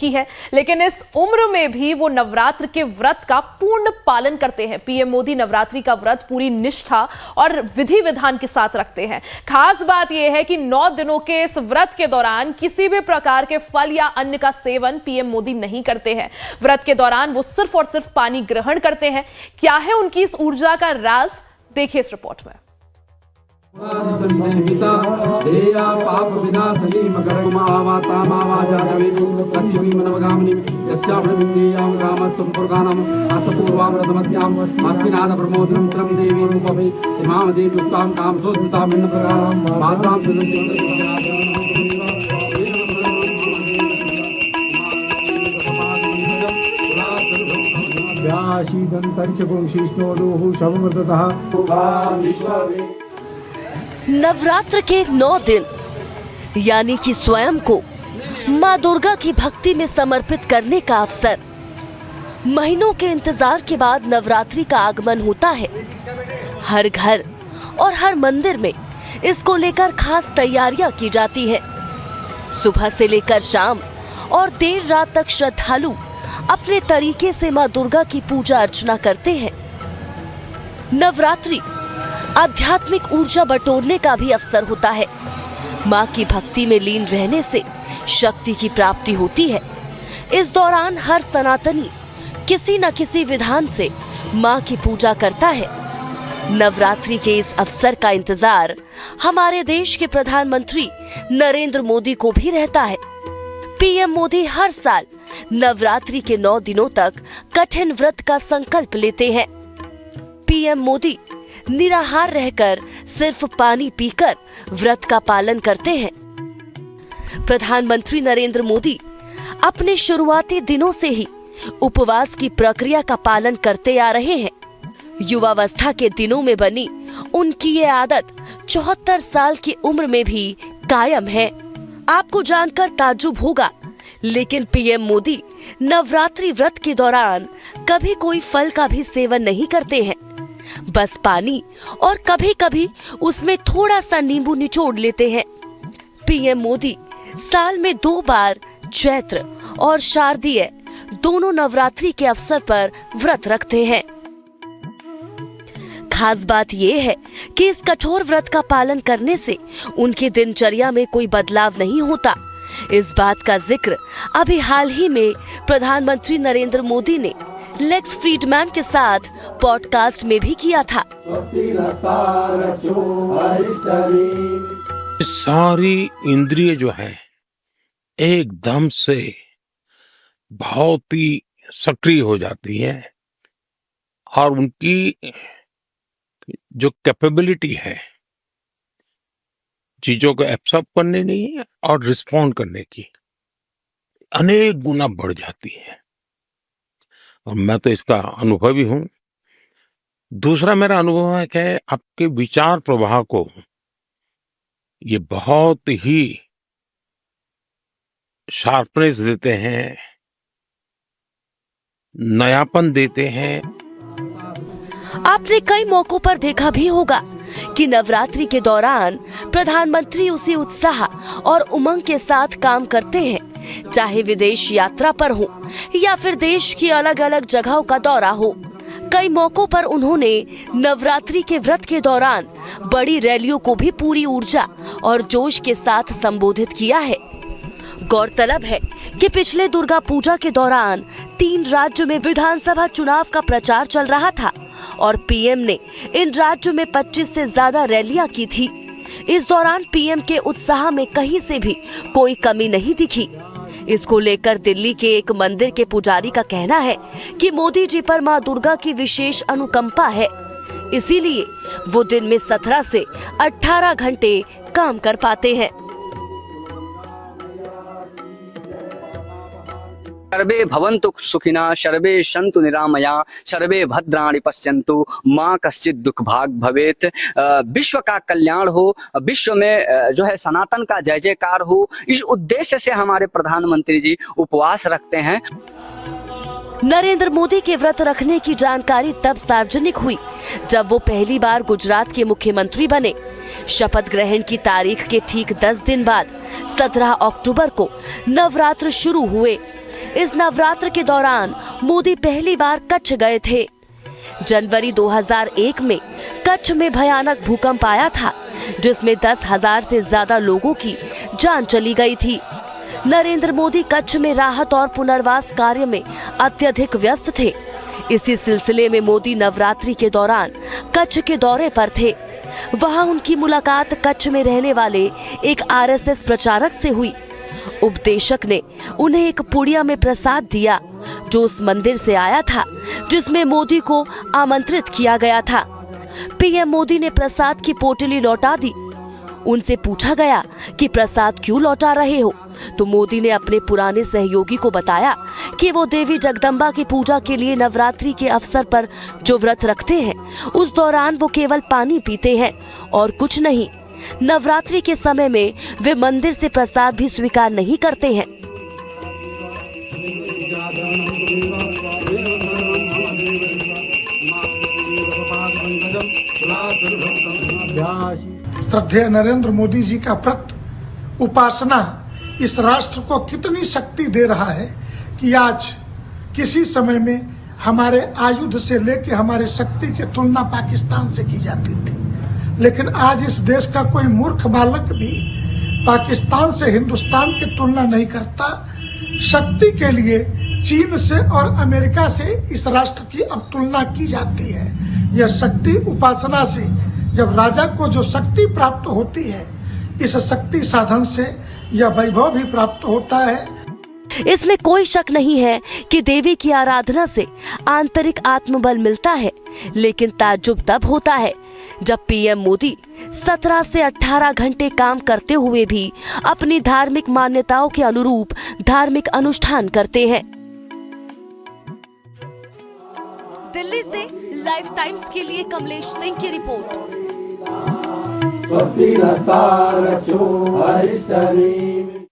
की है, लेकिन इस उम्र में भी वो नवरात्र के व्रत का पूर्ण पालन करते हैं। पीएम मोदी नवरात्रि का व्रत पूरी निष्ठा और विधि विधान के साथ रखते हैं। खास बात यह है कि 9 दिनों के इस व्रत के दौरान किसी भी प्रकार के फल या अन्न का सेवन पीएम मोदी नहीं करते हैं। व्रत के दौरान वो सिर्फ और सिर्फ पानी ग्रहण करते हैं। क्या है उनकी इस ऊर्जा का राज, देखिए इस रिपोर्ट में। नवरात्र के 9 दिन यानी कि स्वयं को माँ दुर्गा की भक्ति में समर्पित करने का अवसर। महीनों के इंतजार के बाद नवरात्रि का आगमन होता है। हर घर और हर मंदिर में इसको लेकर खास तैयारियां की जाती है। सुबह से लेकर शाम और देर रात तक श्रद्धालु अपने तरीके से माँ दुर्गा की पूजा अर्चना करते हैं। नवरात्रि आध्यात्मिक ऊर्जा बटोरने का भी अवसर होता है। माँ की भक्ति में लीन रहने से शक्ति की प्राप्ति होती है। इस दौरान हर सनातनी किसी न किसी विधान से माँ की पूजा करता है। नवरात्रि के इस अवसर का इंतजार हमारे देश के प्रधानमंत्री नरेंद्र मोदी को भी रहता है। पीएम मोदी हर साल नवरात्रि के 9 दिनों तक कठिन व्रत का संकल्प लेते हैं। पीएम मोदी निराहार रहकर सिर्फ पानी पीकर व्रत का पालन करते हैं। प्रधानमंत्री नरेंद्र मोदी अपने शुरुआती दिनों से ही उपवास की प्रक्रिया का पालन करते आ रहे हैं। युवावस्था के दिनों में बनी उनकी ये आदत 74 साल की उम्र में भी कायम है। आपको जानकर ताज्जुब होगा, लेकिन पीएम मोदी नवरात्रि व्रत के दौरान कभी कोई फल का भी सेवन नहीं करते हैं। बस पानी और कभी कभी उसमें थोड़ा सा नींबू निचोड़ लेते हैं। पीएम मोदी साल में 2 बार चैत्र और शारदीय दोनों नवरात्रि के अवसर पर व्रत रखते हैं। खास बात यह है कि इस कठोर व्रत का पालन करने से उनकी दिनचर्या में कोई बदलाव नहीं होता। इस बात का जिक्र अभी हाल ही में प्रधानमंत्री नरेंद्र मोदी ने लेक्स फ्रीडमैन के साथ पॉडकास्ट में भी किया था। सारी इंद्रिय जो है एकदम से बहुत ही सक्रिय हो जाती है और उनकी जो कैपेबिलिटी है चीजों को एब्सॉर्ब करने की और रिस्पॉन्ड करने की अनेक गुना बढ़ जाती है। और मैं तो इसका अनुभवी हूं। दूसरा मेरा अनुभव है कि आपके विचार प्रवाह को ये बहुत ही शार्पनेस देते हैं, नयापन देते हैं। आपने कई मौकों पर देखा भी होगा कि नवरात्रि के दौरान प्रधानमंत्री उसी उत्साह और उमंग के साथ काम करते हैं, चाहे विदेश यात्रा पर हो या फिर देश की अलग अलग जगहों का दौरा हो। कई मौकों पर उन्होंने नवरात्रि के व्रत के दौरान बड़ी रैलियों को भी पूरी ऊर्जा और जोश के साथ संबोधित किया है। गौरतलब है कि पिछले दुर्गा पूजा के दौरान 3 राज्यों में विधानसभा चुनाव का प्रचार चल रहा था और पीएम ने इन राज्यों में 25 से ज्यादा रैलियां की थी। इस दौरान पीएम के उत्साह में कहीं से भी कोई कमी नहीं दिखी। इसको लेकर दिल्ली के एक मंदिर के पुजारी का कहना है कि मोदी जी पर मां दुर्गा की विशेष अनुकंपा है, इसीलिए वो दिन में 17 से 18 घंटे काम कर पाते हैं। सर्वे भवन्तु सुखिनः, सर्वे सन्तु निरामया, सर्वे भद्राणि पश्यन्तु, माँ कश्चित् दुख भाग भवेत्। विश्व का कल्याण हो, विश्व में जो है सनातन का जय जयकार हो, इस उद्देश्य से हमारे प्रधानमंत्री जी उपवास रखते हैं। नरेंद्र मोदी के व्रत रखने की जानकारी तब सार्वजनिक हुई जब वो पहली बार गुजरात के मुख्यमंत्री बने। शपथ ग्रहण की तारीख के ठीक 10 दिन बाद 17 अक्टूबर को नवरात्र शुरू हुए। इस नवरात्र के दौरान मोदी पहली बार कच्छ गए थे। जनवरी 2001 में कच्छ में भयानक भूकंप आया था, जिसमें 10,000 से ज्यादा लोगों की जान चली गई थी। नरेंद्र मोदी कच्छ में राहत और पुनर्वास कार्य में अत्यधिक व्यस्त थे। इसी सिलसिले में मोदी नवरात्रि के दौरान कच्छ के दौरे पर थे। वहां उनकी मुलाकात कच्छ में रहने वाले एक आरएसएस प्रचारक से हुई। उपदेशक ने उन्हें एक पुड़िया में प्रसाद दिया, जो उस मंदिर से आया था जिसमें मोदी को आमंत्रित किया गया था। पीएम मोदी ने प्रसाद की पोटली लौटा दी। उनसे पूछा गया कि प्रसाद क्यों लौटा रहे हो, तो मोदी ने अपने पुराने सहयोगी को बताया कि वो देवी जगदम्बा की पूजा के लिए नवरात्रि के अवसर पर जो व्रत रखते हैं, उस दौरान वो केवल पानी पीते हैं और कुछ नहीं। नवरात्रि के समय में वे मंदिर से प्रसाद भी स्वीकार नहीं करते हैं। श्रद्धेय नरेंद्र मोदी जी का व्रत उपासना इस राष्ट्र को कितनी शक्ति दे रहा है कि आज किसी समय में हमारे आयुध से लेके हमारे शक्ति की तुलना पाकिस्तान से की जाती थी, लेकिन आज इस देश का कोई मूर्ख बालक भी पाकिस्तान से हिंदुस्तान की तुलना नहीं करता। शक्ति के लिए चीन से और अमेरिका से इस राष्ट्र की अब तुलना की जाती है। यह शक्ति उपासना से जब राजा को जो शक्ति प्राप्त होती है, इस शक्ति साधन से यह वैभव भी प्राप्त होता है। इसमें कोई शक नहीं है कि देवी की आराधना से आंतरिक आत्मबल मिलता है, लेकिन ताज्जुब तब होता है जब पीएम मोदी 17 से 18 घंटे काम करते हुए भी अपनी धार्मिक मान्यताओं के अनुरूप धार्मिक अनुष्ठान करते हैं। दिल्ली से लाइफ टाइम्स के लिए कमलेश सिंह की रिपोर्ट। स्वस्ति नस्तारक्षो हरिष्ठरी।